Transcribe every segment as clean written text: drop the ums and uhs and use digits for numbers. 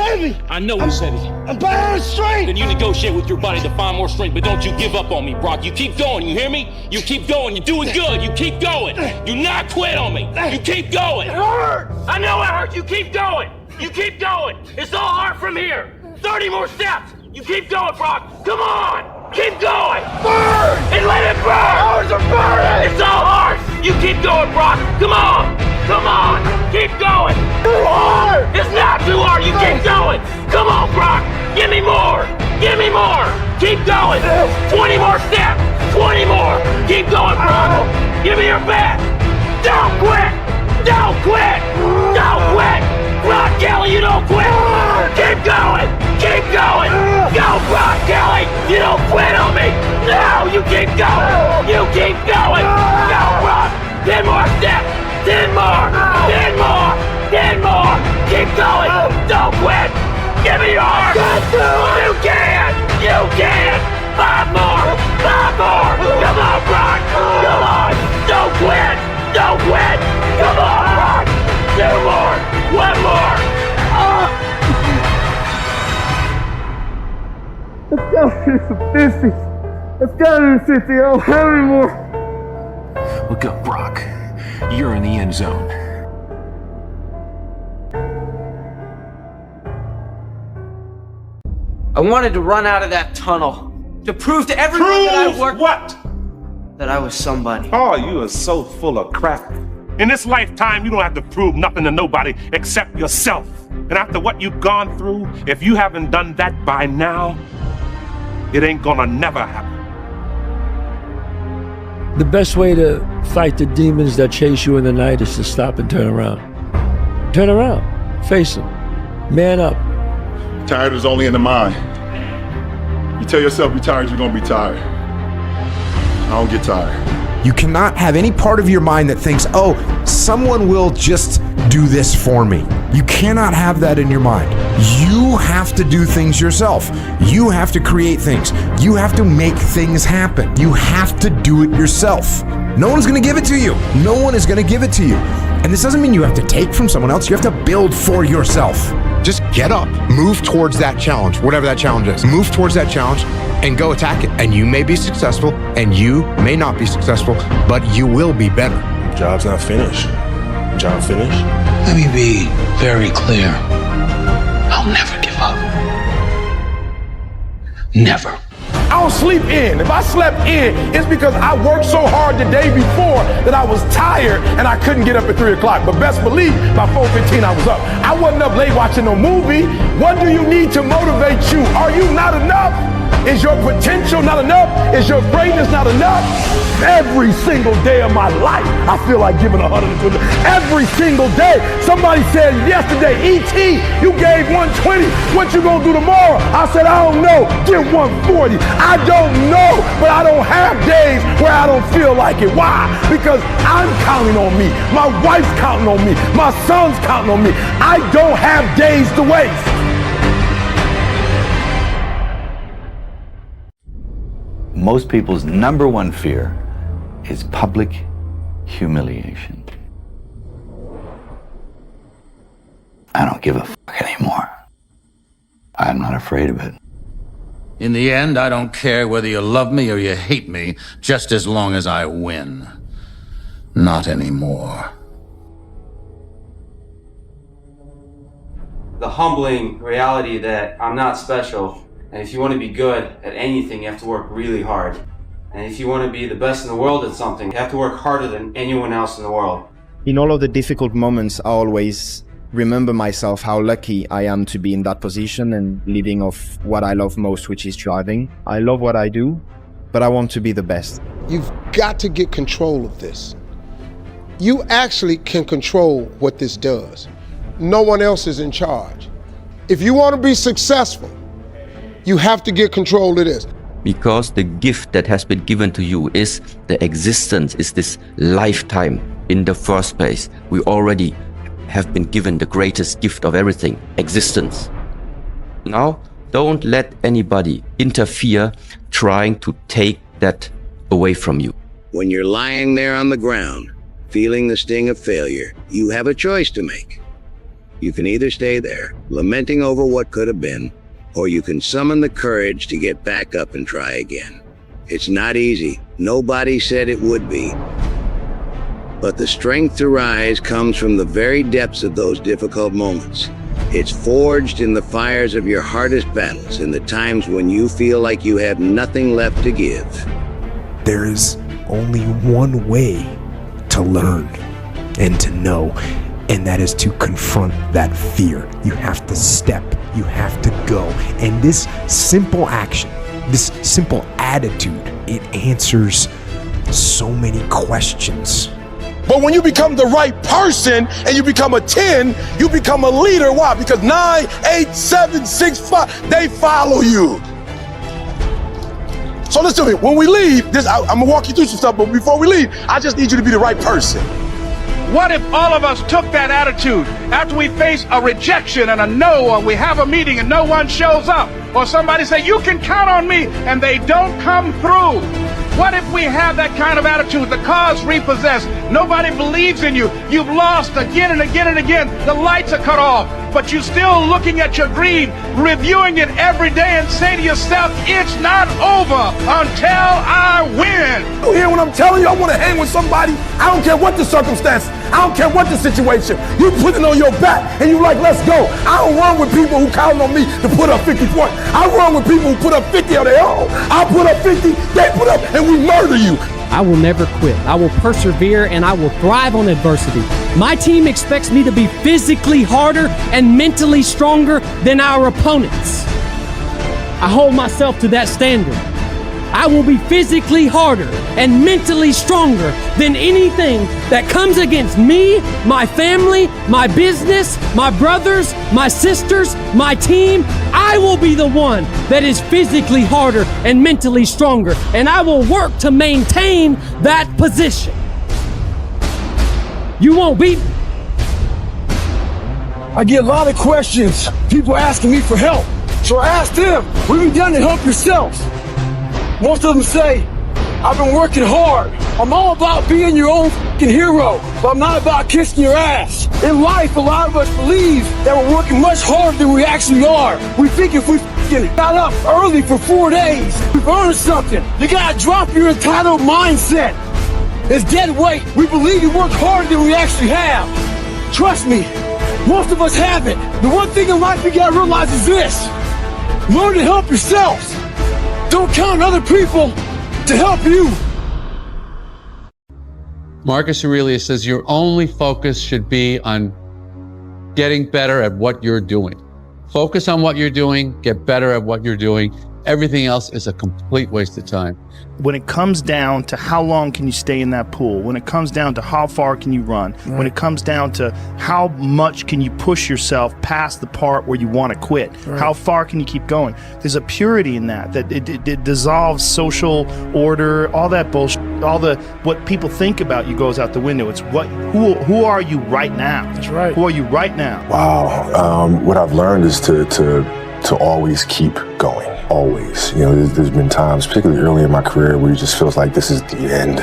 heavy. I know it's heavy. I'm better strength. Then you negotiate with your body to find more strength, but don't you give up on me, Brock. You keep going, you hear me? You keep going, you're doing good. You keep going. Do not quit on me. You keep going. It hurts. I know it hurts. You keep going. You keep going. It's all hard from here. 30 more steps. You keep going, Brock. Come on. Keep going! Burn! And let it burn! Ours are burning! It's all hard! You keep going, Brock! Come on! Come on! Keep going! Too hard! It's not too hard! You keep going! Come on, Brock! Give me more! Give me more! Keep going! 20 more steps! 20 more! Keep going, Brock! Give me your best! Don't quit! Don't quit! Don't quit! Brock Kelly, you don't quit! Keep going! Keep going! Go, Brock Kelly! You don't quit on me! No! You keep going! You keep going! Go, Brock! 10 more steps! 10 more! 10 more! 10 more! Keep going! Don't quit! Give me your heart! You can! You can! 5 more! 5 more! Come on, Brock! Come on! Don't quit! Don't quit! Come on, Brock! 2 more! 1 more! Let's go do some business. Let's go to the city. I don't have any more. Look up, Brock. You're in the end zone. I wanted to run out of that tunnel to prove to everyone that I worked. What? That I was somebody. Oh, you are so full of crap. In this lifetime, you don't have to prove nothing to nobody except yourself. And after what you've gone through, if you haven't done that by now, it ain't gonna never happen. The best way to fight the demons that chase you in the night is to stop and turn around. Turn around. Face them. Man up. Tired is only in the mind. You tell yourself you're tired, you're gonna be tired. I don't get tired. You cannot have any part of your mind that thinks, oh, someone will just do this for me. You cannot have that in your mind. You have to do things yourself. You have to create things. You have to make things happen. You have to do it yourself. No one's gonna give it to you. No one is gonna give it to you. And this doesn't mean you have to take from someone else. You have to build for yourself. Just get up, move towards that challenge, whatever that challenge is. Move towards that challenge and go attack it. And you may be successful and you may not be successful, but you will be better. Job's not finished. Job finished? Let me be very clear. I'll never give up. Never. I don't sleep in. If I slept in, it's because I worked so hard the day before that I was tired and I couldn't get up at 3 o'clock. But best believe, by 4:15 I was up. I wasn't up late watching no movie. What do you need to motivate you? Are you not enough? Is your potential not enough? Is your greatness not enough? Every single day of my life, I feel like giving 120. Every single day. Somebody said yesterday, E.T., you gave 120. What you gonna do tomorrow? I said, I don't know. Give 140. I don't know, but I don't have days where I don't feel like it. Why? Because I'm counting on me. My wife's counting on me. My son's counting on me. I don't have days to waste. Most people's #1 fear is public humiliation. I don't give a fuck anymore. I'm not afraid of it. In the end, I don't care whether you love me or you hate me, just as long as I win. Not anymore. The humbling reality that I'm not special. And if you want to be good at anything, you have to work really hard. And if you want to be the best in the world at something, you have to work harder than anyone else in the world. In all of the difficult moments, I always remember myself how lucky I am to be in that position and living off what I love most, which is driving. I love what I do, but I want to be the best. You've got to get control of this. You actually can control what this does. No one else is in charge. If you want to be successful, you have to get control of this. Because the gift that has been given to you is the existence, is this lifetime in the first place. We already have been given the greatest gift of everything, existence. Now, don't let anybody interfere trying to take that away from you. When you're lying there on the ground, feeling the sting of failure, you have a choice to make. You can either stay there, lamenting over what could have been, or you can summon the courage to get back up and try again. It's not easy. Nobody said it would be. But the strength to rise comes from the very depths of those difficult moments. It's forged in the fires of your hardest battles, in the times when you feel like you have nothing left to give. There is only one way to learn and to know, and that is to confront that fear. You have to step, you have to go. And this simple action, this simple attitude, it answers so many questions. But when you become the right person and you become a 10, you become a leader. Why? Because 9, 8, 7, 6, 5, they follow you. So listen to me. When we leave, I'm gonna walk you through some stuff, but before we leave, I just need you to be the right person. What if all of us took that attitude after we face a rejection and a no, or we have a meeting and no one shows up, or somebody say, you can count on me, and they don't come through? What if we have that kind of attitude? The car's repossessed. Nobody believes in you. You've lost again and again and again. The lights are cut off, but you're still looking at your dream, reviewing it every day, and say to yourself, it's not over until I win. You hear what I'm telling you? I want to hang with somebody. I don't care what the circumstance. I don't care what the situation. You put it on your back and you like, let's go. I don't run with people who count on me to put up 50 points. I run with people who put up 50 on their own. I put up 50, they put up, and we murder you. I will never quit. I will persevere and I will thrive on adversity. My team expects me to be physically harder and mentally stronger than our opponents. I hold myself to that standard. I will be physically harder and mentally stronger than anything that comes against me, my family, my business, my brothers, my sisters, my team. I will be the one that is physically harder and mentally stronger, and I will work to maintain that position. You won't beat me. I get a lot of questions. People asking me for help. So I asked them, what have you done to help yourselves? Most of them say, I've been working hard. I'm all about being your own fucking hero, but I'm not about kissing your ass. In life, a lot of us believe that we're working much harder than we actually are. We think if we fucking got up early for 4 days, we've earned something. You gotta drop your entitled mindset. It's dead weight. We believe you work harder than we actually have. Trust me, most of us haven't. The one thing in life you gotta realize is this. Learn to help yourselves. Don't count on other people to help you. Marcus Aurelius says your only focus should be on getting better at what you're doing. Focus on what you're doing, get better at what you're doing. Everything else is a complete waste of time. When it comes down to how long can you stay in that pool, when it comes down to how far can you run, when it comes down to how much can you push yourself past the part where you want to quit, how far can you keep going, there's a purity in that it dissolves social order, all that bullshit, all the what people think about you goes out the window. It's who are you right now? That's right. Who are you right now? Wow. What I've learned is to always keep going. Always. You know, there's been times, particularly early in my career, where it just feels like this is the end.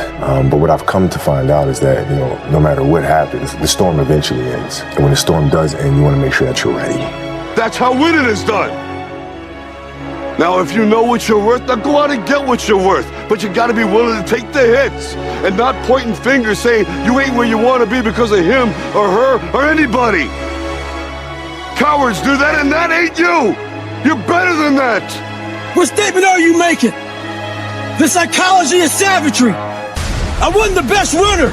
But what I've come to find out is that, you know, no matter what happens, the storm eventually ends. And when the storm does end, you want to make sure that you're ready. That's how winning is done. Now, if you know what you're worth, now go out and get what you're worth. But you gotta be willing to take the hits and not pointing fingers saying you ain't where you want to be because of him or her or anybody. Cowards do that, and that ain't you. You're better than that. What statement are you making? The psychology of savagery. I wasn't the best runner,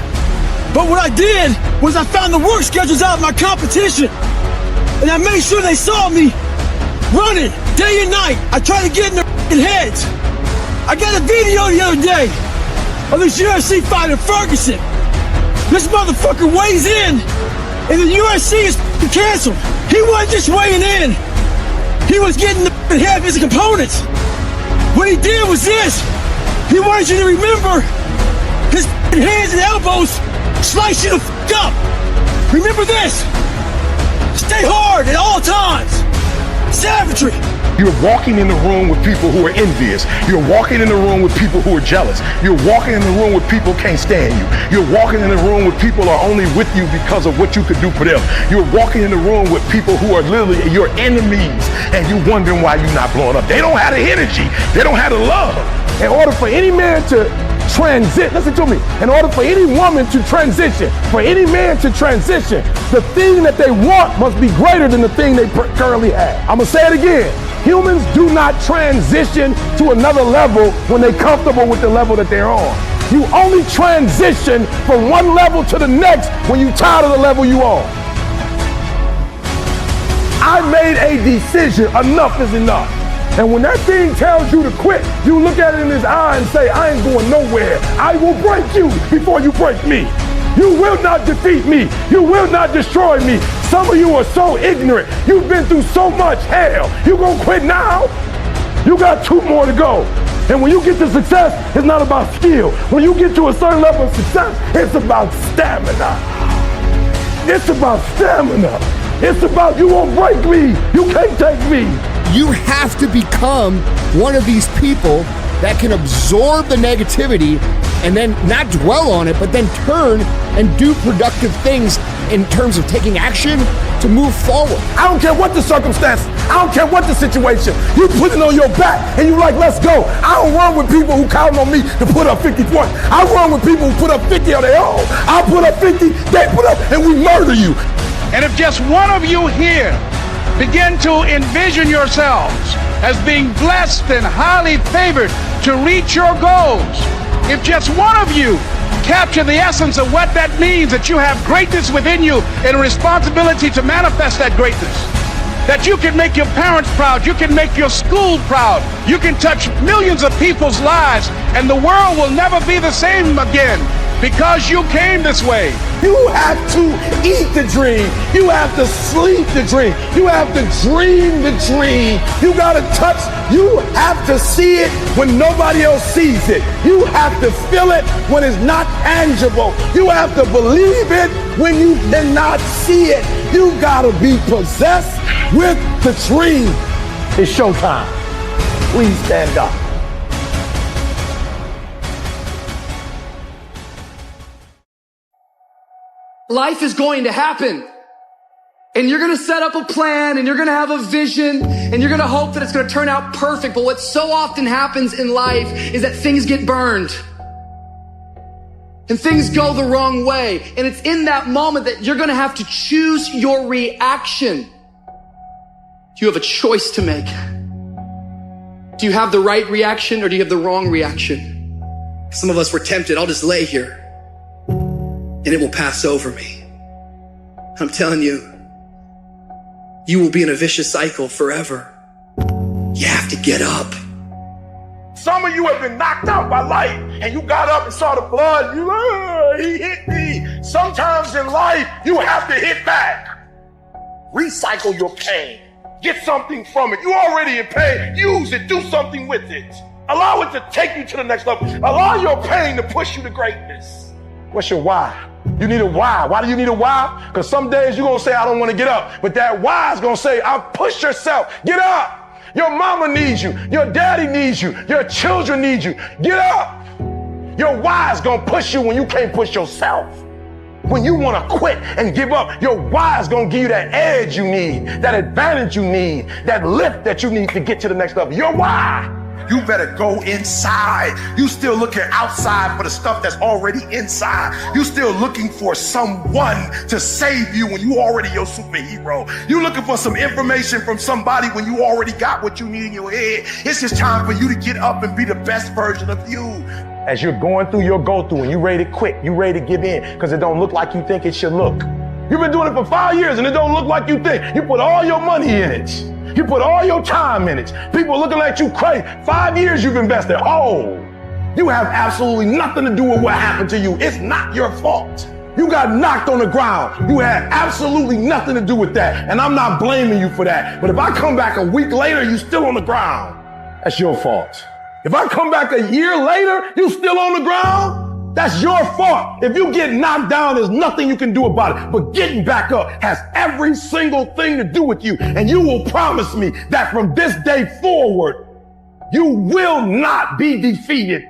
but what I did was I found the work schedules out of my competition, and I made sure they saw me running day and night. I tried to get in their heads. I got a video the other day of this UFC fighter, Ferguson. This motherfucker weighs in, and the UFC is canceled. He wasn't just weighing in. He was getting the head of his components. What he did was this. He wanted you to remember his hands and elbows slice you the up. Remember this. Stay hard at all times. Savagery. You're walking in the room with people who are envious. You're walking in the room with people who are jealous. You're walking in the room with people who can't stand you. You're walking in the room with people who are only with you because of what you could do for them. You're walking in the room with people who are literally your enemies, and you're wondering why you're not blowing up. They don't have the energy. They don't have the love. In order for any man to listen to me, in order for any woman to transition, for any man to transition, the thing that they want must be greater than the thing they currently have. I'm gonna say it again. Humans do not transition to another level when they're comfortable with the level that they're on. You only transition from one level to the next when you're tired of the level you on. I made a decision, enough is enough. And when that thing tells you to quit, you look at it in his eye and say, I ain't going nowhere. I will break you before you break me. You will not defeat me. You will not destroy me. Some of you are so ignorant. You've been through so much hell. You gonna quit now? You got 2 more to go. And when you get to success, it's not about skill. When you get to a certain level of success, it's about stamina. It's about stamina. It's about you won't break me. You can't take me. You have to become one of these people that can absorb the negativity and then not dwell on it, but then turn and do productive things in terms of taking action to move forward. I don't care what the circumstance. I don't care what the situation. You put it on your back and you like, let's go. I don't run with people who count on me to put up 50 points. I run with people who put up 50 on their own. I put up 50, they put up, and we murder you. And if just one of you here begin to envision yourselves as being blessed and highly favored to reach your goals, if just one of you capture the essence of what that means, that you have greatness within you and a responsibility to manifest that greatness, that you can make your parents proud, you can make your school proud, you can touch millions of people's lives, and the world will never be the same again because you came this way. You have to eat the dream. You have to sleep the dream. You have to dream the dream. You gotta touch, you have to see it when nobody else sees it. You have to feel it when it's not tangible. You have to believe it when you cannot see it. You gotta be possessed with the dream. It's showtime. Please stand up. Life is going to happen. And you're going to set up a plan and you're going to have a vision and you're going to hope that it's going to turn out perfect. But what so often happens in life is that things get burned and things go the wrong way. And it's in that moment that you're going to have to choose your reaction. You have a choice to make. Do you have the right reaction or do you have the wrong reaction? Some of us were tempted. I'll just lay here and it will pass over me. I'm telling you, you will be in a vicious cycle forever. You have to get up. Some of you have been knocked out by life and you got up and saw the blood. He hit me. Sometimes in life, you have to hit back. Recycle your pain. Get something from it. You already in pain. Use it. Do something with it. Allow it to take you to the next level. Allow your pain to push you to greatness. What's your why? You need a why. Why do you need a why? Because some days you're going to say, I don't want to get up. But that why is going to say, I'll push yourself. Get up. Your mama needs you. Your daddy needs you. Your children need you. Get up. Your why is going to push you when you can't push yourself. When you want to quit and give up, your why is going to give you that edge you need, that advantage you need, that lift that you need to get to the next level. Your why. You better go inside. You still looking outside for the stuff that's already inside. You still looking for someone to save you when you already your superhero. You looking for some information from somebody when you already got what you need in your head. It's just time for you to get up and be the best version of you. As you're going through your go-through and you ready to quit, you ready to give in because it don't look like you think it should look. You've been doing it for 5 years and it don't look like you think. You put all your money in it. You put all your time in it. People are looking at you crazy. 5 years you've invested. Oh, you have absolutely nothing to do with what happened to you. It's not your fault. You got knocked on the ground. You had absolutely nothing to do with that. And I'm not blaming you for that. But if I come back a week later, you still on the ground. That's your fault. If I come back a year later, you still on the ground. That's your fault. If you get knocked down, there's nothing you can do about it. But getting back up has every single thing to do with you. And you will promise me that from this day forward, you will not be defeated.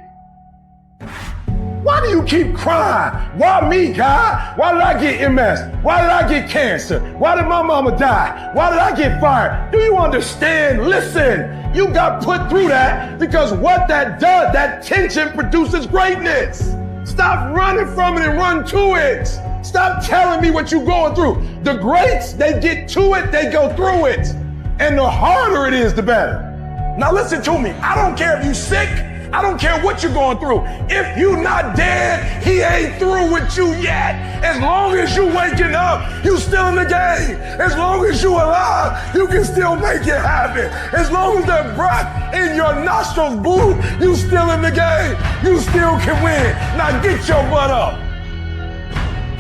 Why do you keep crying? Why me, God? Why did I get MS? Why did I get cancer? Why did my mama die? Why did I get fired? Do you understand? Listen, you got put through that because what that does, that tension produces greatness. Stop running from it and run to it. Stop telling me what you're going through. The greats, they get to it, they go through it. And the harder it is, the better. Now listen to me. I don't care if you're sick. I don't care what you're going through. If you not dead, he ain't through with you yet. As long as you waking up, you still in the game. As long as you alive, you can still make it happen. As long as that breath in your nostrils blue, you still in the game. You still can win. Now get your butt up.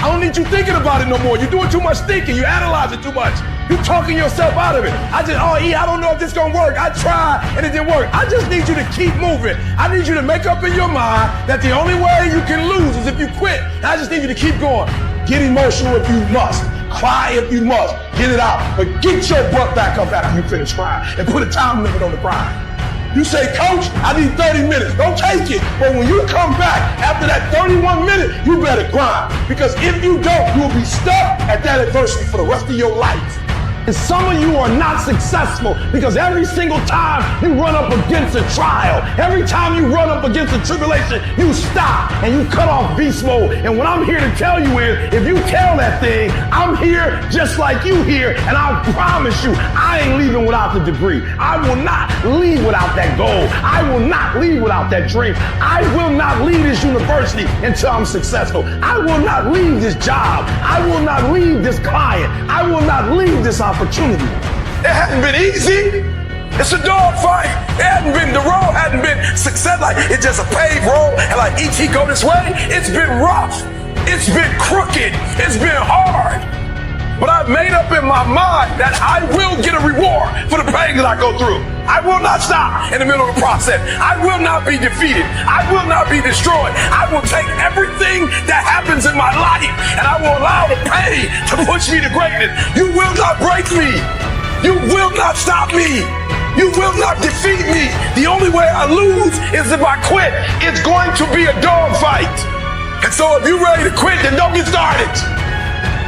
I don't need you thinking about it no more. You're doing too much thinking. You analyzing too much. You talking yourself out of it. I don't know if this gonna work. I tried and it didn't work. I just need you to keep moving. I need you to make up in your mind that the only way you can lose is if you quit. And I just need you to keep going. Get emotional if you must. Cry if you must. Get it out. But get your butt back up after you finish crying and put a time limit on the crying. You say, Coach, I need 30 minutes. Don't take it. But when you come back after that 31 minutes, you better grind. Because if you don't, you'll be stuck at that adversity for the rest of your life. And some of you are not successful because every single time you run up against a trial, every time you run up against a tribulation, you stop and you cut off beast mode. And what I'm here to tell you is, if you tell that thing, I'm here just like you here, and I promise you, I ain't leaving without the degree. I will not leave without that goal. I will not leave without that dream. I will not leave this university until I'm successful. I will not leave this job. I will not leave this client. I will not leave this opportunity. It hasn't been easy. It's a dog fight. The road hadn't been success. Like, it's just a paved road and like E.T. go this way. It's been rough. It's been crooked. It's been hard. But I've made up in my mind that I will get a reward for the pain that I go through. I will not stop in the middle of the process. I will not be defeated. I will not be destroyed. I will take everything that happens in my life and I will allow the pain to push me to greatness. You will not break me. You will not stop me. You will not defeat me. The only way I lose is if I quit. It's going to be a dog fight. And so if you're ready to quit, then don't get started.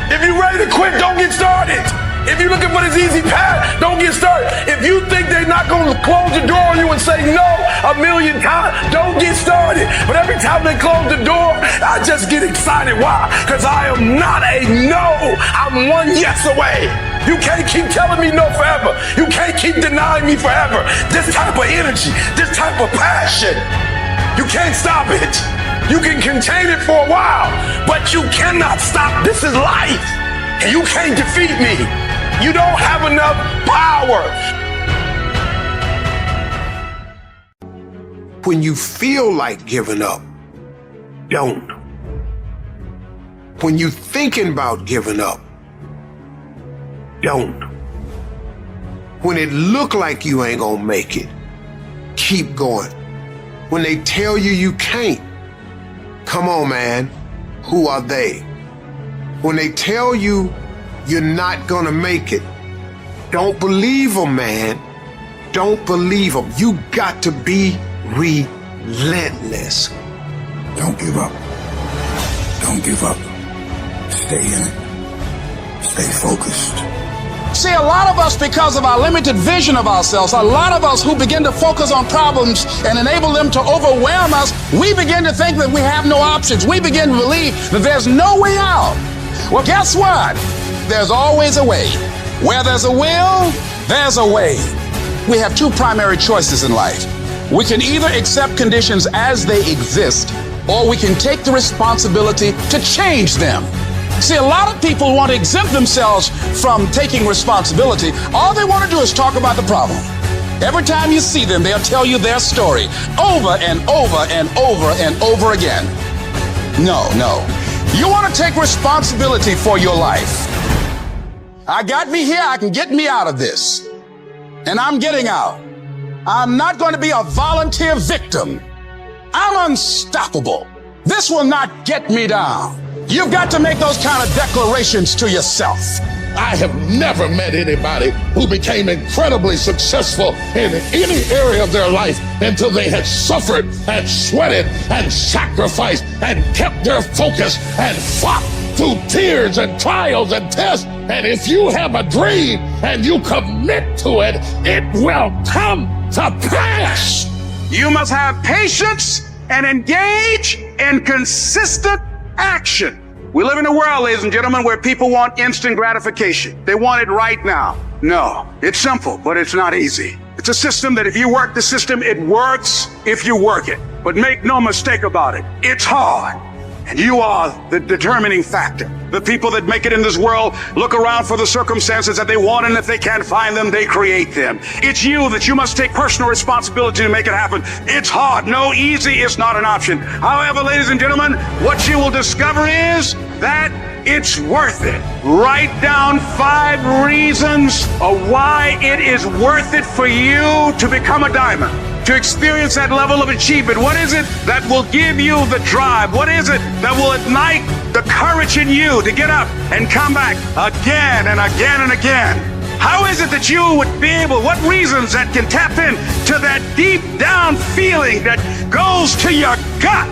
If you're ready to quit, don't get started. If you're looking for this easy path, don't get started. If you think they're not going to close the door on you and say no 1,000,000 times, don't get started. But every time they close the door, I just get excited. Why? Because I am not a no. I'm one yes away. You can't keep telling me no forever. You can't keep denying me forever. This type of energy, this type of passion, you can't stop it. You can contain it for a while, but you cannot stop. This is life, and you can't defeat me. You don't have enough power. When you feel like giving up, don't. When you're thinking about giving up, don't. When it look like you ain't gonna make it, keep going. When they tell you you can't, come on, man, who are they? When they tell you you're not gonna make it, don't believe them, man. Don't believe them. You got to be relentless. Don't give up. Don't give up. Stay in it. Stay focused. See, a lot of us, because of our limited vision of ourselves, a lot of us who begin to focus on problems and enable them to overwhelm us, we begin to think that we have no options. We begin to believe that there's no way out. Well, guess what? There's always a way. Where there's a will, there's a way. We have two primary choices in life. We can either accept conditions as they exist, or we can take the responsibility to change them. See, a lot of people want to exempt themselves from taking responsibility. All they want to do is talk about the problem. Every time you see them, they'll tell you their story over and over and over and over again. No. You want to take responsibility for your life. I got me here, I can get me out of this. And I'm getting out. I'm not going to be a volunteer victim. I'm unstoppable. This will not get me down. You've got to make those kind of declarations to yourself. I have never met anybody who became incredibly successful in any area of their life until they had suffered and sweated and sacrificed and kept their focus and fought through tears and trials and tests. And if you have a dream and you commit to it, it will come to pass. You must have patience and engage in consistent action. We live in a world, ladies and gentlemen, where people want instant gratification. They want it right now. No, it's simple, but it's not easy. It's a system that if you work the system, it works if you work it. But make no mistake about it, it's hard. And you are the determining factor. The people that make it in this world look around for the circumstances that they want, and if they can't find them, they create them. It's you that you must take personal responsibility to make it happen. It's hard. No, easy is not an option. However, ladies and gentlemen, what you will discover is that it's worth it. Write down 5 reasons of why it is worth it for you to become a diamond, to experience that level of achievement. What is it that will give you the drive? What is it that will ignite the courage in you to get up and come back again and again and again? How is it that you would be able, what reasons that can tap in to that deep down feeling that goes to your gut,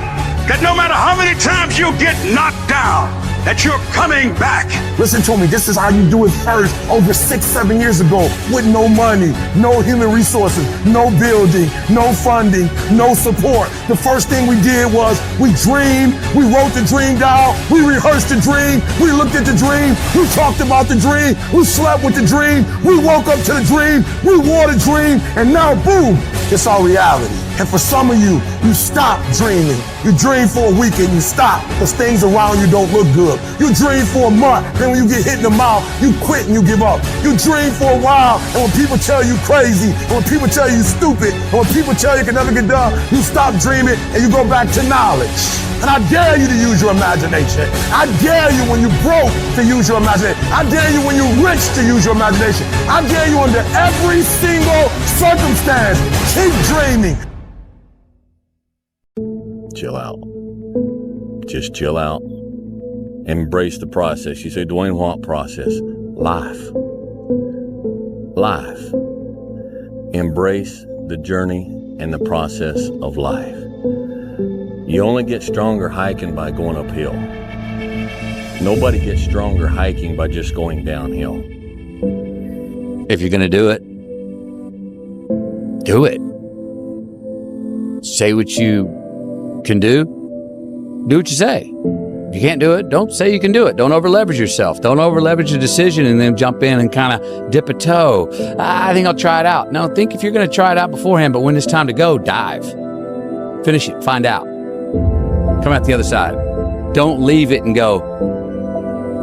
that no matter how many times you get knocked down, that you're coming back? Listen to me, this is how you do it first over 6-7 years ago with no money, no human resources, no building, no funding, no support. The first thing we did was we dreamed, we wrote the dream down, we rehearsed the dream, we looked at the dream, we talked about the dream, we slept with the dream, we woke up to the dream, we wore the dream, and now boom, it's our reality. And for some of you, you stop dreaming. You dream for a week and you stop because things around you don't look good. You dream for a month, then when you get hit in the mouth, you quit and you give up. You dream for a while, and when people tell you crazy, and when people tell you stupid, and when people tell you can never get done, you stop dreaming and you go back to knowledge. And I dare you to use your imagination. I dare you when you're broke to use your imagination. I dare you when you're rich to use your imagination. I dare you under every single circumstance. Keep dreaming. Chill out. Just chill out. Embrace the process. You say, Dwayne, what process? Life. Life. Embrace the journey and the process of life. You only get stronger hiking by going uphill. Nobody gets stronger hiking by just going downhill. If you're going to do it, do it. Say what you can do what you say. If you can't do it, don't say you can do it. Don't over leverage yourself. Don't over leverage a decision and then jump in and kind of dip a toe. I think I'll try it out. No, think if you're going to try it out beforehand, but when it's time to go, dive. Finish it. Find out. Come out the other side. Don't leave it and go,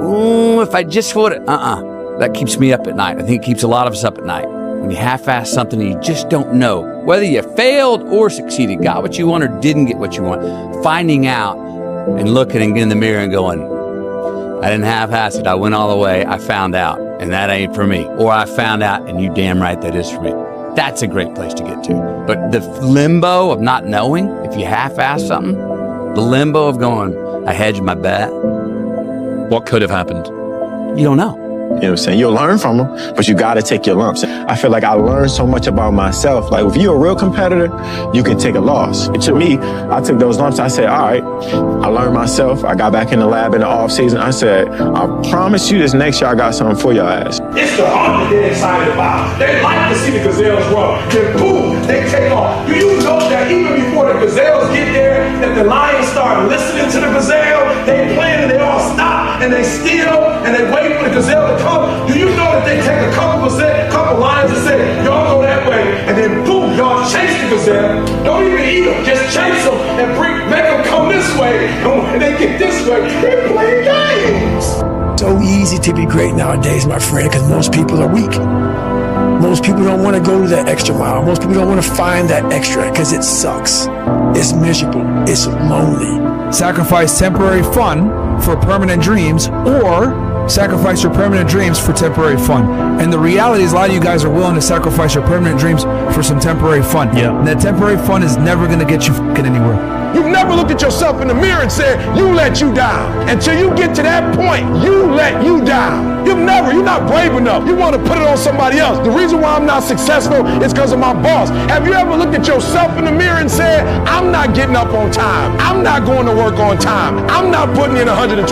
ooh, if I just would. That keeps me up at night. I think it keeps a lot of us up at night. When you half-ass something and you just don't know whether you failed or succeeded, got what you want or didn't get what you want. Finding out and looking in the mirror and going, I didn't half-ass it. I went all the way. I found out, and that ain't for me. Or I found out, and you damn right that is for me. That's a great place to get to. But the limbo of not knowing, if you half-ass something, the limbo of going, I hedged my bet. What could have happened? You don't know. You know what I'm saying? You'll learn from them, but you got to take your lumps. I feel like I learned so much about myself. Like, if you're a real competitor, you can take a loss. And to me, I took those lumps. I said, all right, I learned myself. I got back in the lab in the off season. I said, I promise you this next year I got something for your ass. It's the hunt that they're excited about. They like to see the gazelles run. Then boom, they take off. Do you know that even before the gazelles get there, that the lions start listening to the gazelle, they plan and they all stop and they steal and they wait for the gazelle to come? Do you know that they take a couple lions and say, y'all go that way, and then boom, y'all chase the gazelle. Don't even eat them, just chase them and make them come this way. And when they get this way, they play games. So easy to be great nowadays, my friend, because most people are weak. Most people don't want to go to that extra mile. Most people don't want to find that extra because it sucks. It's miserable. It's lonely. Sacrifice temporary fun for permanent dreams, or sacrifice your permanent dreams for temporary fun. And the reality is a lot of you guys are willing to sacrifice your permanent dreams for some temporary fun. Yeah. And that temporary fun is never going to get you fucking anywhere. You've never looked at yourself in the mirror and said, you let you down. Until you get to that point, you let you down. You're not brave enough. You want to put it on somebody else. The reason why I'm not successful is because of my boss. Have you ever looked at yourself in the mirror and said, I'm not getting up on time. I'm not going to work on time. I'm not putting in 120%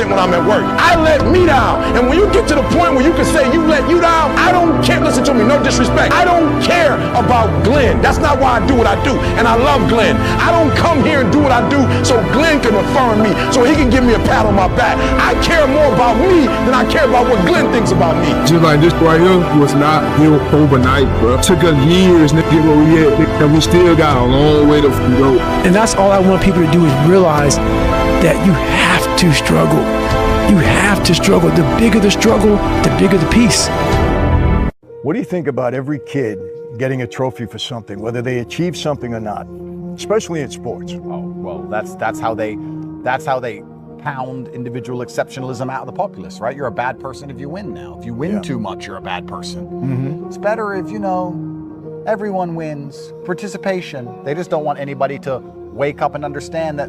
when I'm at work. I let me down. And when you get to the point where you can say you let you down, I don't care. Listen to me, no disrespect. I don't care about Glenn. That's not why I do what I do. And I love Glenn. I don't come here and do what I do so Glenn can affirm me, so he can give me a pat on my back. I care more about me than I care about what Glenn thinks about me. Just like this right here was not built overnight, bro. It took us years to get where we at, and we still got a long way to go. And that's all I want people to do is realize that you have to struggle. You have to struggle. The bigger the struggle, the bigger the peace. What do you think about every kid getting a trophy for something, whether they achieve something or not, especially in sports? Oh, well, that's how they pound individual exceptionalism out of the populace, right? You're a bad person if you win now. If you win too much, you're a bad person. Mm-hmm. It's better if, everyone wins. Participation. They just don't want anybody to wake up and understand that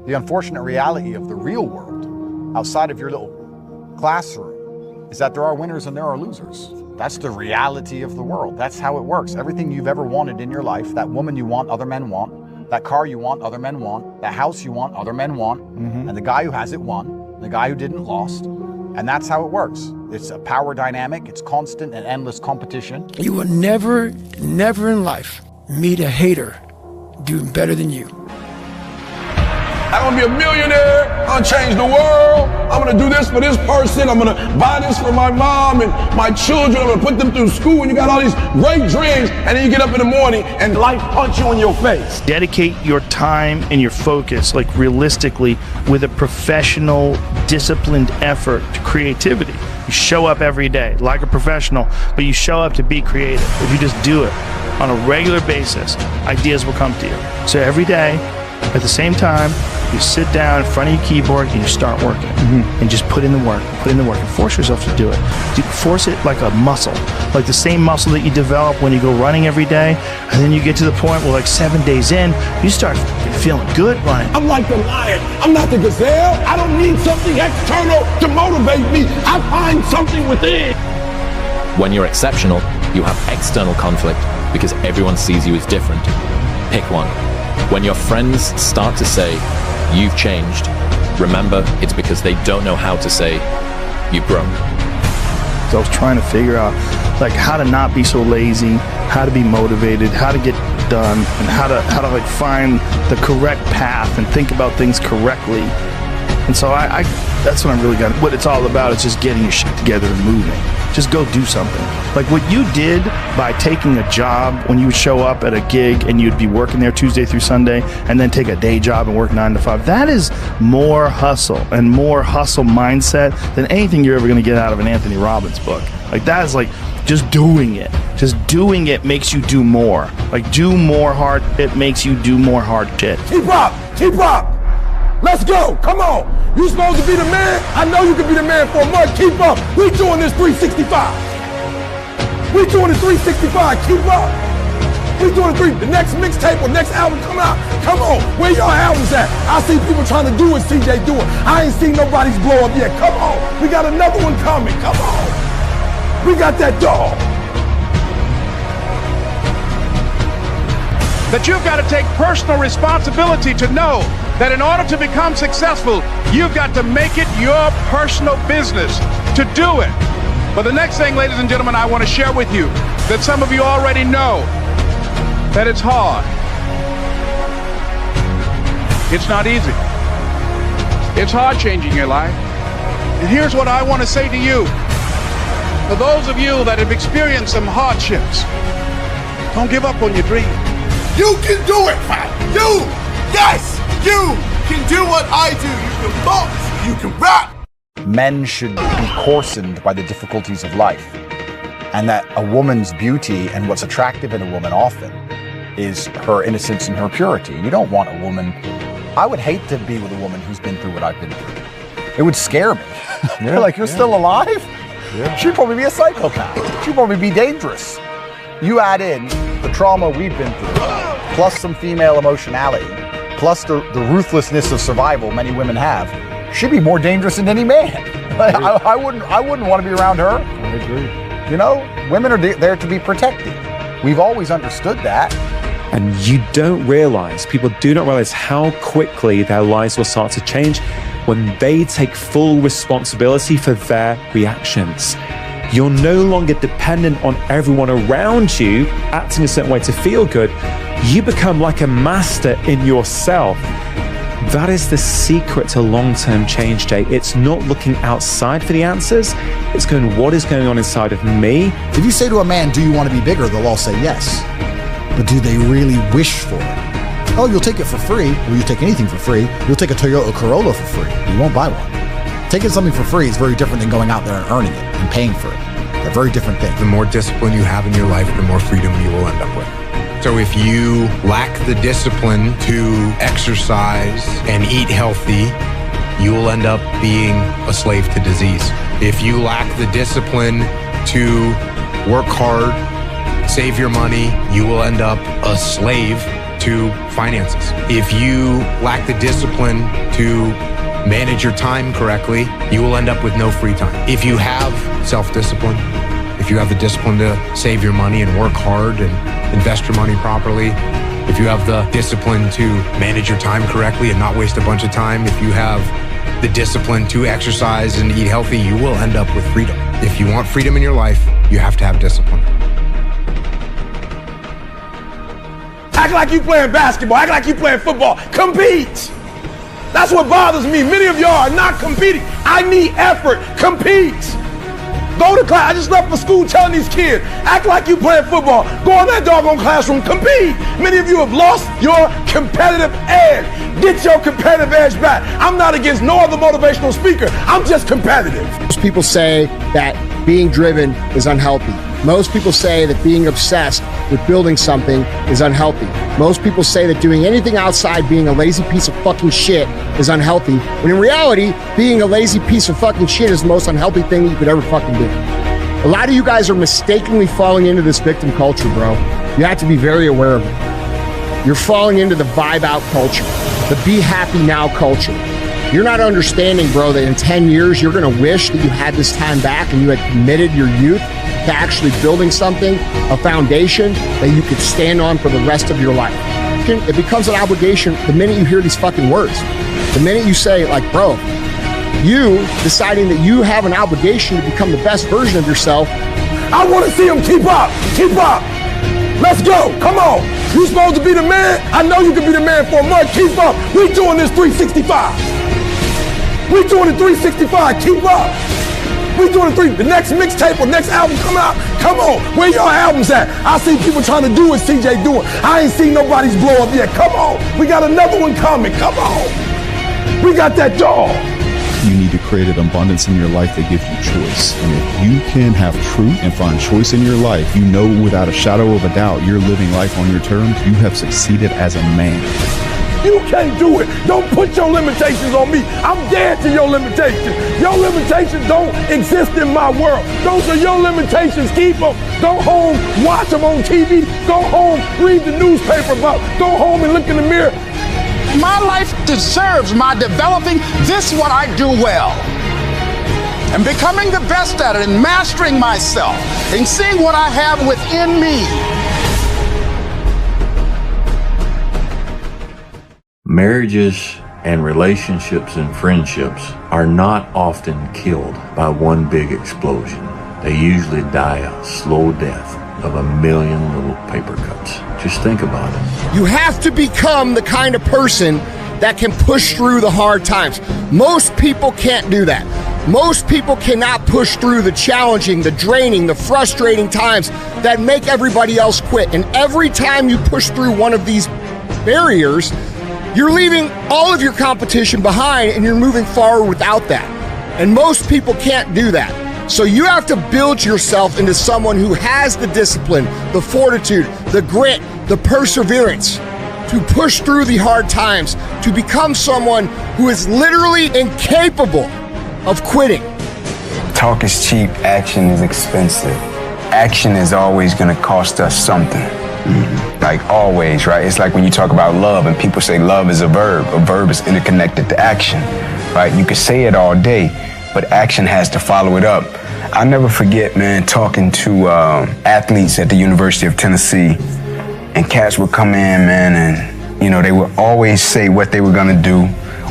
the unfortunate reality of the real world, outside of your little classroom, is that there are winners and there are losers. That's the reality of the world. That's how it works. Everything you've ever wanted in your life, that woman you want, other men want. That car you want, other men want. That house you want, other men want. Mm-hmm. And the guy who has it won. The guy who didn't lost. And that's how it works. It's a power dynamic. It's constant and endless competition. You will never in life meet a hater doing better than you. I'm gonna be a millionaire. I'm gonna change the world. I'm gonna do this for this person. I'm gonna buy this for my mom and my children. I'm gonna put them through school. And you got all these great dreams, and then you get up in the morning and life punch you in your face. Dedicate your time and your focus, like realistically, with a professional, disciplined effort to creativity. You show up every day like a professional, but you show up to be creative. If you just do it on a regular basis, ideas will come to you. So every day, at the same time, you sit down in front of your keyboard and you start working. And just put in the work, and force yourself to do it. You force it like a muscle, like the same muscle that you develop when you go running every day, and then you get to the point where like 7 days in, you start feeling good running. I'm like the lion. I'm not the gazelle. I don't need something external to motivate me. I find something within. When you're exceptional, you have external conflict because everyone sees you as different. Pick one. When your friends start to say, you've changed, remember it's because they don't know how to say, you've grown. So I was trying to figure out like how to not be so lazy, how to be motivated, how to get done, and how to like find the correct path and think about things correctly. And so I that's what I'm really got. What it's all about is just getting your shit together and moving. Just go do something. Like what you did by taking a job when you would show up at a gig and you'd be working there Tuesday through Sunday and then take a day job and work 9 to 5. That is more hustle and more hustle mindset than anything you're ever going to get out of an Anthony Robbins book. Like that is like just doing it. Just doing it makes you do more. Like do more hard shit makes you do more hard shit. Keep up. Keep up. Let's go. Come on. You supposed to be the man? I know you can be the man for a month. Keep up. We doing this 365. We doing it 365. Keep up. We doing it the next mixtape or next album come out. Come on. Where your albums at? I see people trying to do what CJ doing. I ain't seen nobody's blow up yet. Come on. We got another one coming. Come on. We got that dog. That you've got to take personal responsibility to know that in order to become successful, you've got to make it your personal business to do it. But the next thing, ladies and gentlemen, I want to share with you that some of you already know that it's hard. It's not easy. It's hard changing your life. And here's what I want to say to you. For those of you that have experienced some hardships, don't give up on your dream. You can do it, man. You, yes, you can do what I do. You can box, you can rap. Men should be coarsened by the difficulties of life. And that a woman's beauty and what's attractive in a woman often is her innocence and her purity. You don't want a woman. I would hate to be with a woman who's been through what I've been through. It would scare me. You're like, you're still alive? Yeah. She'd probably be a psychopath. She'd probably be dangerous. You add in the trauma we've been through, plus some female emotionality, plus the ruthlessness of survival many women have, she'd be more dangerous than any man. I wouldn't want to be around her. I agree. You know, women are there to be protected. We've always understood that. And you don't realize, people do not realize how quickly their lives will start to change when they take full responsibility for their reactions. You're no longer dependent on everyone around you acting a certain way to feel good. You become like a master in yourself. That is the secret to long-term change, Jay. It's not looking outside for the answers. It's going, what is going on inside of me? If you say to a man, do you want to be bigger? They'll all say yes. But do they really wish for it? Oh, you'll take it for free. Well, you take anything for free. You'll take a Toyota Corolla for free. You won't buy one. Taking something for free is very different than going out there and earning it and paying for it. They're very different things. The more discipline you have in your life, the more freedom you will end up with. So if you lack the discipline to exercise and eat healthy, you will end up being a slave to disease. If you lack the discipline to work hard, save your money, you will end up a slave to finances. If you lack the discipline to manage your time correctly, you will end up with no free time. If you have self-discipline, if you have the discipline to save your money and work hard and invest your money properly, if you have the discipline to manage your time correctly and not waste a bunch of time, if you have the discipline to exercise and eat healthy, you will end up with freedom. If you want freedom in your life, you have to have discipline. Act like you playing basketball. Act like you playing football. Compete. That's what bothers me. Many of y'all are not competing. I need effort. Compete. Go to class. I just left for school telling these kids, act like you playing football. Go in that doggone classroom. Compete. Many of you have lost your competitive edge. Get your competitive edge back. I'm not against no other motivational speaker. I'm just competitive. Most people say that being driven is unhealthy. Most people say that being obsessed with building something is unhealthy. Most people say that doing anything outside being a lazy piece of fucking shit is unhealthy, when in reality, being a lazy piece of fucking shit is the most unhealthy thing that you could ever fucking do. A lot of you guys are mistakenly falling into this victim culture, bro. You have to be very aware of it. You're falling into the vibe out culture, the be happy now culture. You're not understanding, bro, that in 10 years, you're gonna wish that you had this time back and you had committed your youth to actually building something, a foundation that you could stand on for the rest of your life. It becomes an obligation the minute you hear these fucking words. The minute you say, like, bro, you deciding that you have an obligation to become the best version of yourself. I want to see them keep up. Keep up. Let's go. Come on. You supposed to be the man? I know you can be the man for a month. Keep up. We doing this 365. We doing it 365. Keep up. We doing it the next mixtape or next album come out. Come on. Where your albums at? I see people trying to do what CJ doing. I ain't seen nobody's blow up yet. Come on. We got another one coming. Come on. We got that dog. You need to create an abundance in your life that gives you choice. And if you can have truth and find choice in your life, you know without a shadow of a doubt you're living life on your terms. You have succeeded as a man. You can't do it. Don't put your limitations on me. I'm dead to your limitations. Your limitations don't exist in my world. Those are your limitations. Keep them. Go home, watch them on TV. Go home, read the newspaper about. Go home and look in the mirror. My life deserves my developing this what I do well. And becoming the best at it and mastering myself and seeing what I have within me. Marriages and relationships and friendships are not often killed by one big explosion. They usually die a slow death of a million little paper cuts. Just think about it. You have to become the kind of person that can push through the hard times. Most people can't do that. Most people cannot push through the challenging, the draining, the frustrating times that make everybody else quit. And every time you push through one of these barriers, you're leaving all of your competition behind and you're moving forward without that. And most people can't do that. So you have to build yourself into someone who has the discipline, the fortitude, the grit, the perseverance to push through the hard times, to become someone who is literally incapable of quitting. Talk is cheap, action is expensive. Action is always gonna cost us something. Like always, right? It's like when you talk about love and people say love is a verb is interconnected to action, right? You could say it all day, but action has to follow it up. I'll never forget, man, talking to athletes at the University of Tennessee, and cats would come in, man, and you know, they would always say what they were gonna do,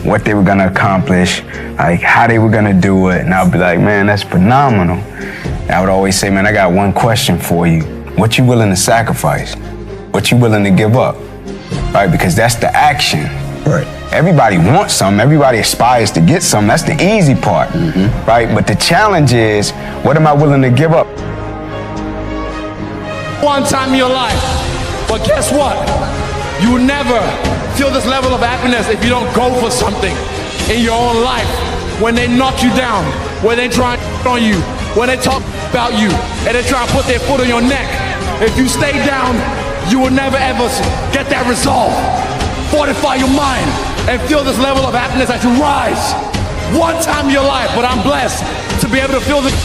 what they were gonna accomplish, like how they were gonna do it, and I'd be like, man, that's phenomenal. And I would always say, man, I got one question for you. What you willing to sacrifice? What you willing to give up? Right, because that's the action. Right. Everybody wants something, everybody aspires to get something, that's the easy part, right? But the challenge is, what am I willing to give up? One time in your life, but guess what? You will never feel this level of happiness if you don't go for something in your own life. When they knock you down, when they try on you, when they talk about you, and they try to put their foot on your neck, if you stay down, you will never ever get that resolve. Fortify your mind and feel this level of happiness as you rise. One time in your life, but I'm blessed to be able to feel this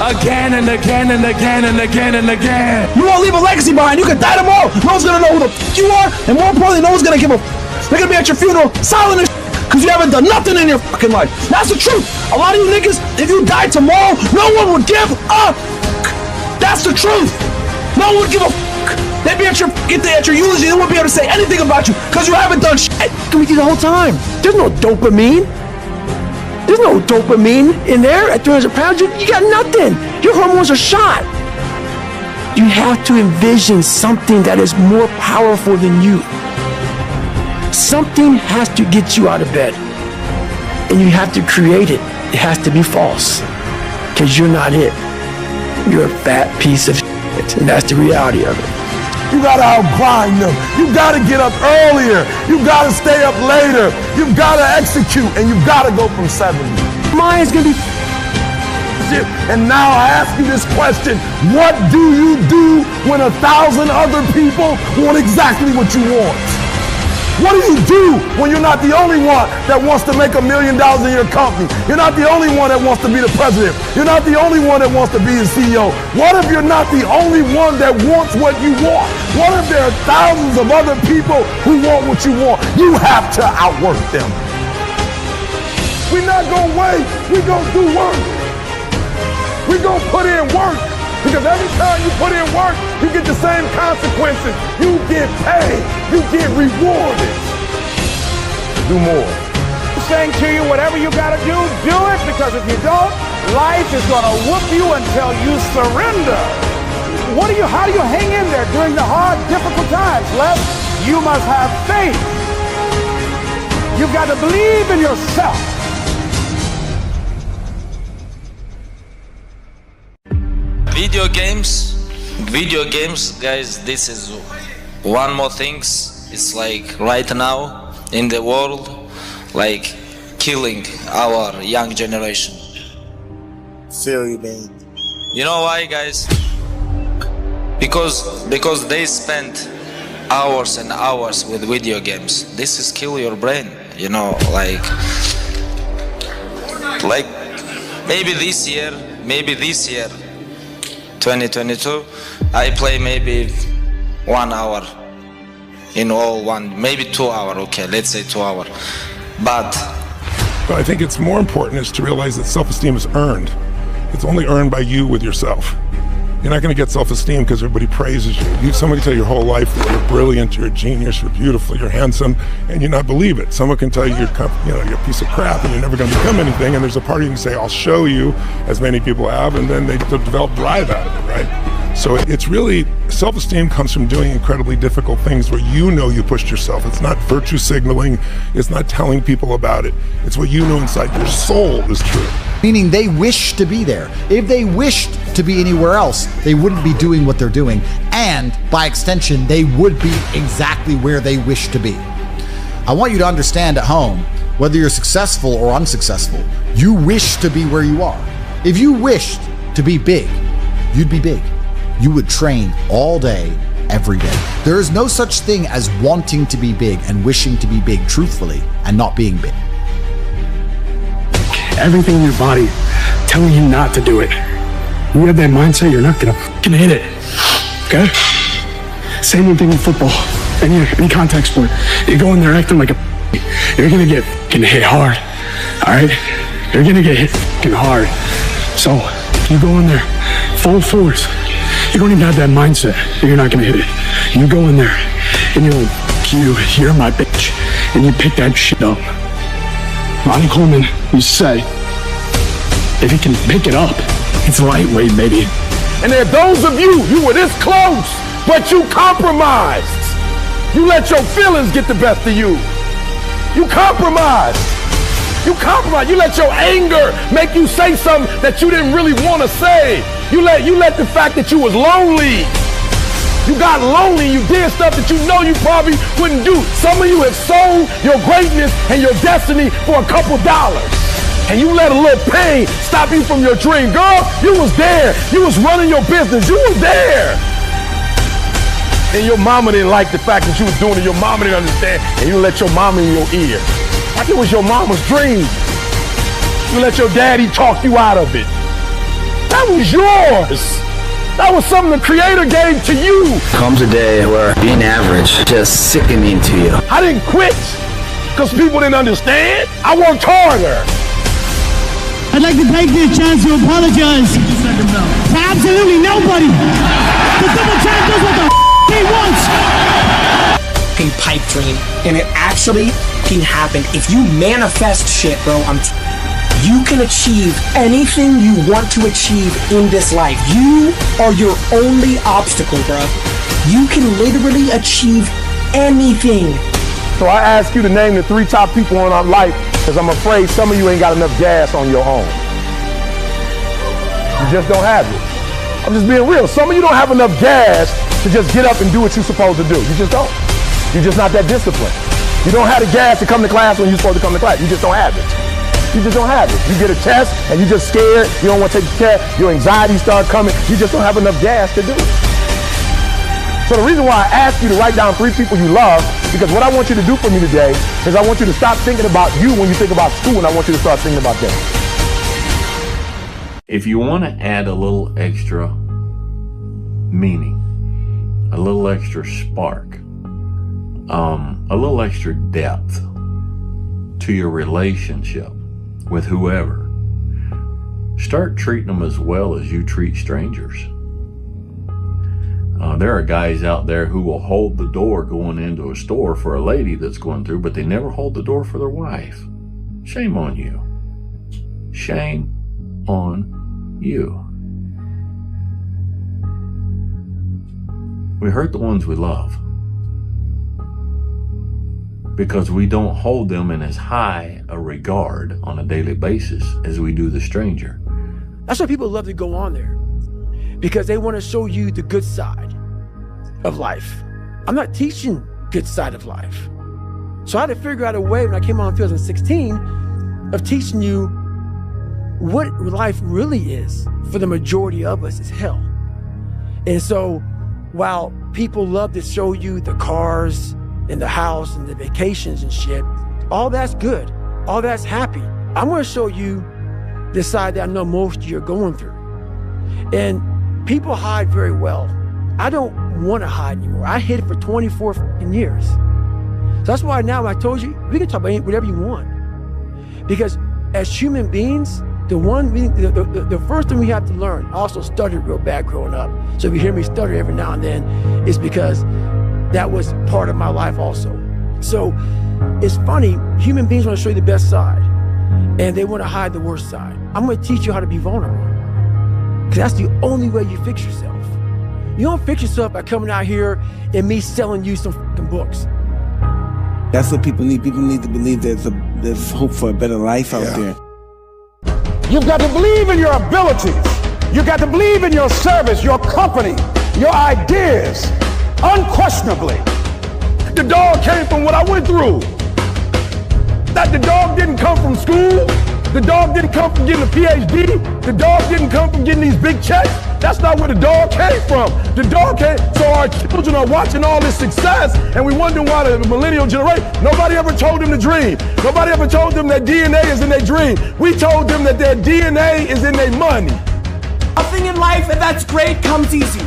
again and again and again and again and again. You won't leave a legacy behind. You can die tomorrow. No one's gonna know who the you are, and more importantly, no one's gonna give a They're gonna be at your funeral silent as because you haven't done nothing in your fucking life. That's the truth. A lot of you niggas, if you die tomorrow, no one would give a That's the truth. No one would give a They'd be at your eulogy, they won't be able to say anything about you because you haven't done shit with you the whole time. There's no dopamine. There's no dopamine in there at 300 pounds. You got nothing. Your hormones are shot. You have to envision something that is more powerful than you. Something has to get you out of bed. And you have to create it. It has to be false. Because you're not it. You're a fat piece of shit. And that's the reality of it. You gotta outgrind them. You gotta get up earlier. You gotta stay up later. You gotta execute, and you gotta go from 70. Mine's gonna be And now I ask you this question: what do you do when 1,000 other people want exactly what you want? What do you do when you're not the only one that wants to make $1 million in your company? You're not the only one that wants to be the president. You're not the only one that wants to be the CEO. What if you're not the only one that wants what you want? What if there are thousands of other people who want what you want? You have to outwork them. We're not gonna wait, we're gonna do work. We're gonna put in work. Because every time you put in work, you get the same consequences. You get paid. You get rewarded. Do more. I'm saying to you, whatever you gotta do it. Because if you don't, life is gonna whoop you until you surrender. How do you hang in there during the hard, difficult times? Les, you must have faith. You've got to believe in yourself. Video games, guys, this is one more things. It's like right now in the world, like killing our young generation. Feel you, man. You know why, guys? Because they spend hours and hours with video games. This is kill your brain, you know, like maybe this year 2022, I play maybe 1 hour in all maybe 2 hours, okay, let's say 2 hours. But I think it's more important is to realize that self-esteem is earned. It's only earned by you with yourself. You're not going to get self-esteem because everybody praises you. Somebody tell you your whole life that you're brilliant, you're a genius, you're beautiful, you're handsome, and you not believe it. Someone can tell you you're a piece of crap and you're never going to become anything, and there's a part of you can say, I'll show you, as many people have, and then they develop drive out of it, right? So it's really, self-esteem comes from doing incredibly difficult things where you know you pushed yourself. It's not virtue signaling, it's not telling people about it. It's what you know inside your soul is true. Meaning they wish to be there. If they wished to be anywhere else, they wouldn't be doing what they're doing. And by extension, they would be exactly where they wish to be. I want you to understand at home, whether you're successful or unsuccessful, you wish to be where you are. If you wished to be big, you'd be big. You would train all day, every day. There is no such thing as wanting to be big and wishing to be big truthfully and not being big. Everything in your body telling you not to do it. You have that mindset, you're not gonna fucking hit it. Okay? Same thing with football, any contact sport. You go in there acting like a you're gonna get hit hard, all right? You're gonna get hit hard. So you go in there full force. You don't even have that mindset that you're not gonna hit it. You go in there and you're like, you're my bitch, and you pick that shit up. Ronnie Coleman used to say, if you can pick it up, it's lightweight, baby. And there are those of you were this close, but you compromised. You let your feelings get the best of you. You compromised. You compromised. You let your anger make you say something that you didn't really want to say. You let the fact that you was lonely. You got lonely, you did stuff that you know you probably wouldn't do. Some of you have sold your greatness and your destiny for a couple dollars. And you let a little pain stop you from your dream. Girl, you was there. You was running your business. You was there. And your mama didn't like the fact that you was doing it. Your mama didn't understand. And you let your mama in your ear. Like it was your mama's dream. You let your daddy talk you out of it. That was yours. That was something the Creator gave to you. Comes a day where being average just sickening to you. I didn't quit because people didn't understand. I worked harder. I'd like to take this chance to apologize to absolutely nobody. The double champ does what the he wants. Pipe dream, and it actually can happen if you manifest shit, bro. You can achieve anything you want to achieve in this life. You are your only obstacle, bro. You can literally achieve anything. So I ask you to name the 3 top people in our life, because I'm afraid some of you ain't got enough gas on your own. You just don't have it. I'm just being real. Some of you don't have enough gas to just get up and do what you're supposed to do. You just don't. You're just not that disciplined. You don't have the gas to come to class when you're supposed to come to class. You just don't have it. You just don't have it. You get a test and you're just scared. You don't want to take the test. Your anxiety starts coming. You just don't have enough gas to do it. So the reason why I ask you to write down 3 people you love, because what I want you to do for me today is I want you to stop thinking about you when you think about school, and I want you to start thinking about them. If you want to add a little extra meaning, a little extra spark, a little extra depth to your relationship with whoever, start treating them as well as you treat strangers. There are guys out there who will hold the door going into a store for a lady that's going through, but they never hold the door for their wife. Shame on you. Shame on you. We hurt the ones we love because we don't hold them in as high a regard on a daily basis as we do the stranger. That's why people love to go on there, because they want to show you the good side of life. I'm not teaching good side of life. So I had to figure out a way when I came on in 2016 of teaching you what life really is for the majority of us is hell. And so while people love to show you the cars and the house and the vacations and shit, all that's good, all that's happy. I'm gonna show you the side that I know most of you are going through. And people hide very well. I don't want to hide anymore. I hid it for 24 fucking years. So that's why now I told you, we can talk about whatever you want. Because as human beings, the first thing we have to learn, I also stuttered real bad growing up. So if you hear me stutter every now and then, it's because that was part of my life also. So it's funny, human beings want to show you the best side and they want to hide the worst side. I'm going to teach you how to be vulnerable, because that's the only way you fix yourself. You don't fix yourself by coming out here and me selling you some fucking books. That's what people need. People need to believe there's hope for a better life out there. You've got to believe in your abilities. You've got to believe in your service, your company, your ideas. Unquestionably. The dog came from what I went through. That the dog didn't come from school. The dog didn't come from getting a PhD. The dog didn't come from getting these big checks. That's not where the dog came from. The dog came, so our children are watching all this success and we wondering why the millennial generation, nobody ever told them to dream. Nobody ever told them that DNA is in their dream. We told them that their DNA is in their money. Nothing in life, and that's great, comes easy.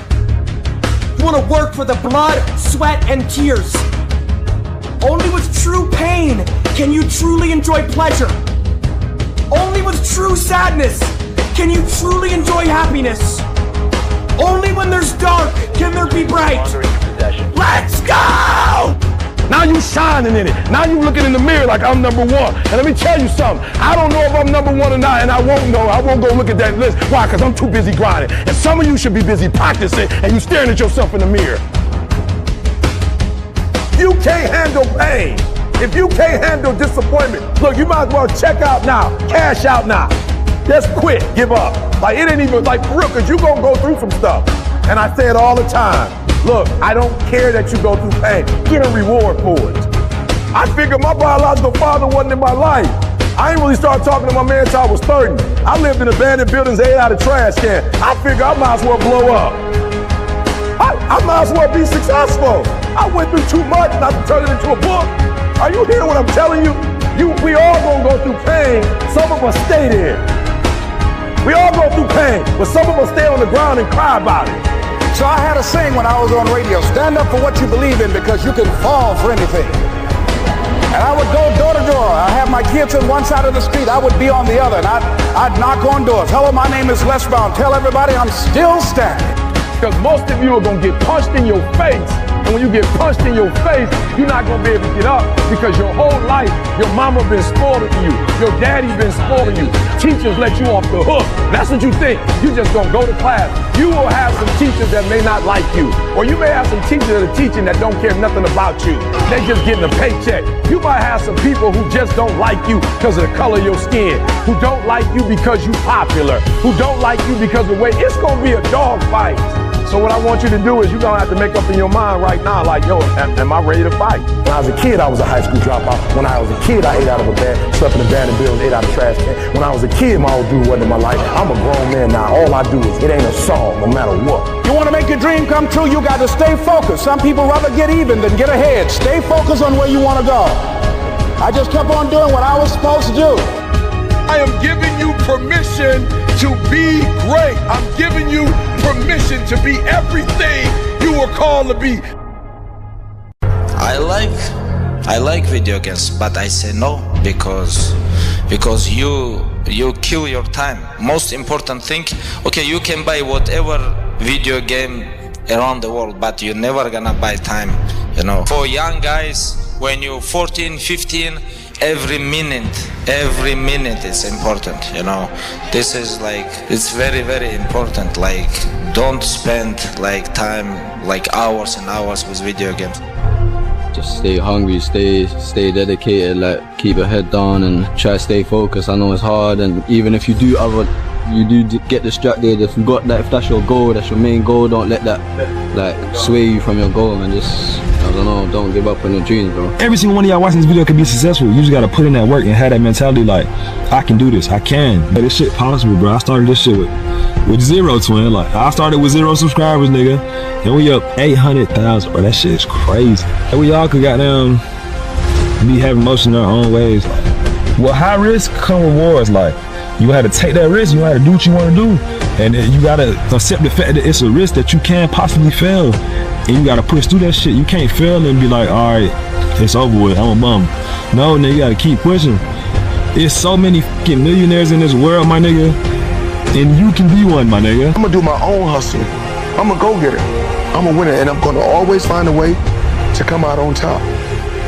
You want to work for the blood, sweat, and tears. Only with true pain can you truly enjoy pleasure. Only with true sadness can you truly enjoy happiness. Only when there's dark can there be bright. Let's go! Now you shining in it. Now you looking in the mirror like I'm number one. And let me tell you something. I don't know if I'm number one or not, and I won't know. I won't go look at that list. Why? Because I'm too busy grinding. And some of you should be busy practicing, and you staring at yourself in the mirror. You can't handle pain. If you can't handle disappointment, look, you might as well check out now, cash out now. Just quit, give up. Like, it ain't even like for real, because you're going to go through some stuff. And I say it all the time. Look, I don't care that you go through pain. Get a reward for it. I figured my biological father wasn't in my life. I ain't really started talking to my man until I was 30. I lived in abandoned buildings, ate out of trash can. I figured I might as well blow up. I might as well be successful. I went through too much not to turn it into a book. Are you hearing what I'm telling you? We all gonna go through pain. Some of us stay there. We all go through pain, but some of us stay on the ground and cry about it. So I had a saying when I was on radio, stand up for what you believe in because you can fall for anything. And I would go door to door. I have my kids on one side of the street, I would be on the other, and I'd knock on doors. Hello, my name is Les Brown. Tell everybody I'm still standing. Because most of you are going to get punched in your face. And when you get punched in your face, you're not going to be able to get up because your whole life, your mama been spoiling you. Your daddy been spoiling you. Teachers let you off the hook. That's what you think. You just going to go to class. You will have some teachers that may not like you. Or you may have some teachers that are teaching that don't care nothing about you. They just getting a paycheck. You might have some people who just don't like you because of the color of your skin. Who don't like you because you popular. Who don't like you because of the way. It's going to be a dog fight. So what I want you to do is you're going to have to make up in your mind right now, like, yo, am I ready to fight? When I was a kid, I was a high school dropout. When I was a kid, I ate out of a bed, slept in abandoned buildings, ate out of trash can. When I was a kid, my old dude wasn't in my life. I'm a grown man now. All I do is, it ain't a song, no matter what. You want to make your dream come true, you got to stay focused. Some people rather get even than get ahead. Stay focused on where you want to go. I just kept on doing what I was supposed to do. I am giving you permission to be great. I'm giving you permission to be everything you were called to be. I like video games, but I say no because you kill your time. Most important thing, okay, you can buy whatever video game around the world, but you're never gonna buy time, you know. For young guys, when you're 14, 15, every minute is important, you know. This is like, it's very, very important. Like, don't spend like time, like hours and hours with video games. Just stay hungry, stay dedicated, like keep your head down and try to stay focused. I know it's hard, and even if you do get distracted, if that's your goal, that's your main goal, don't let that like sway you from your goal, and just, I don't know, don't give up on your dreams, bro. Every single one of y'all watching this video can be successful. You just gotta put in that work and have that mentality like, I can do this, I can. But this shit possible, bro. I started this shit with zero, twin. Like, I started with 0 subscribers, nigga, and we up 800,000, bro. That shit is crazy. And we all could goddamn be having motion in our own ways. Well, high risk come rewards. Like, you gotta take that risk, you gotta do what you wanna do. And you gotta accept the fact that it's a risk that you can possibly fail. And you gotta push through that shit. You can't fail and be like, all right, it's over with, I'm a bum. No, nigga, you gotta keep pushing. There's so many fucking millionaires in this world, my nigga. And you can be one, my nigga. I'm gonna do my own hustle. I'm a go-getter. I'm a winner, and I'm gonna always find a way to come out on top,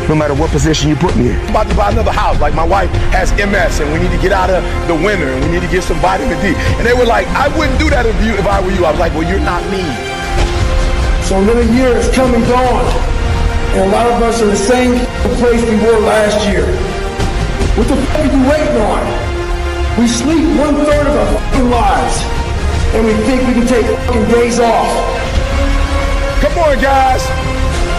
no matter what position you put me in. I'm about to buy another house. Like, my wife has MS, and we need to get out of the winter, and we need to get some vitamin D. And they were like, I wouldn't do that if I were you. I was like, well, you're not me. So another year is come and gone, and a lot of us are in the same place we were last year. What the fuck are you waiting on? We sleep 1/3 of our fucking lives, and we think we can take fucking days off. Come on, guys.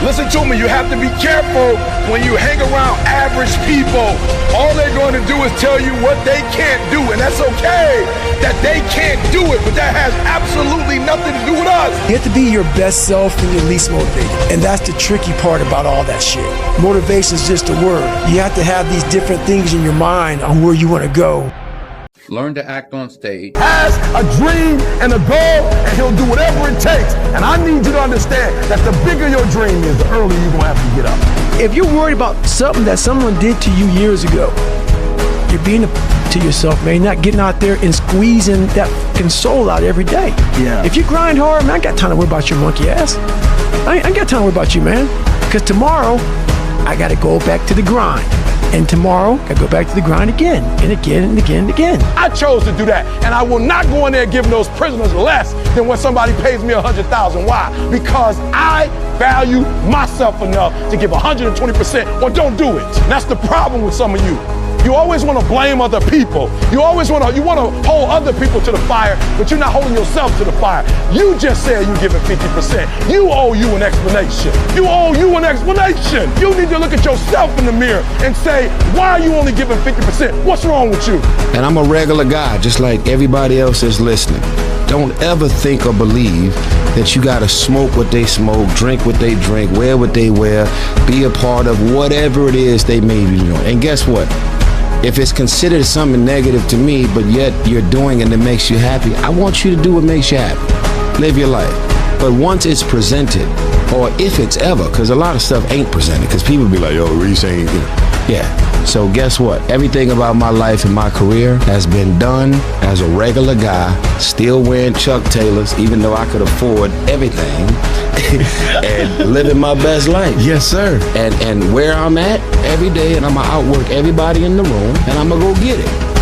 Listen to me, you have to be careful when you hang around average people. All they're going to do is tell you what they can't do, and that's okay that they can't do it, but that has absolutely nothing to do with us. You have to be your best self and your least motivated, and that's the tricky part about all that shit. Motivation is just a word. You have to have these different things in your mind on where you want to go. Learn to act on stage. Has a dream and a goal, and he'll do whatever it takes. And I need you to understand that the bigger your dream is, the earlier you're gonna have to get up. If you're worried about something that someone did to you years ago, you're being to yourself, man. You're not getting out there and squeezing that fucking soul out every day. Yeah. If you grind hard, man, I ain't got time to worry about your monkey ass. I ain't got time to worry about you, man. Because tomorrow, I gotta go back to the grind. And tomorrow, I go back to the grind again, and again, and again, and again. I chose to do that, and I will not go in there giving those prisoners less than when somebody pays me $100,000. Why? Because I value myself enough to give 120% or don't do it. And that's the problem with some of you. You always want to blame other people. You always want to hold other people to the fire, but you're not holding yourself to the fire. You just said you're giving 50%. You owe you an explanation. You owe you an explanation. You need to look at yourself in the mirror and say, why are you only giving 50%? What's wrong with you? And I'm a regular guy, just like everybody else is listening. Don't ever think or believe that you gotta smoke what they smoke, drink what they drink, wear what they wear, be a part of whatever it is they may be doing. And guess what? If it's considered something negative to me, but yet you're doing it and it makes you happy, I want you to do what makes you happy. Live your life. But once it's presented, or if it's ever, because a lot of stuff ain't presented, because people be like, yo, what are you saying? Yeah. So guess what? Everything about my life and my career has been done as a regular guy, still wearing Chuck Taylors, even though I could afford everything, and living my best life. Yes, sir. And where I'm at every day, and I'm gonna outwork everybody in the room, and I'm gonna go get it.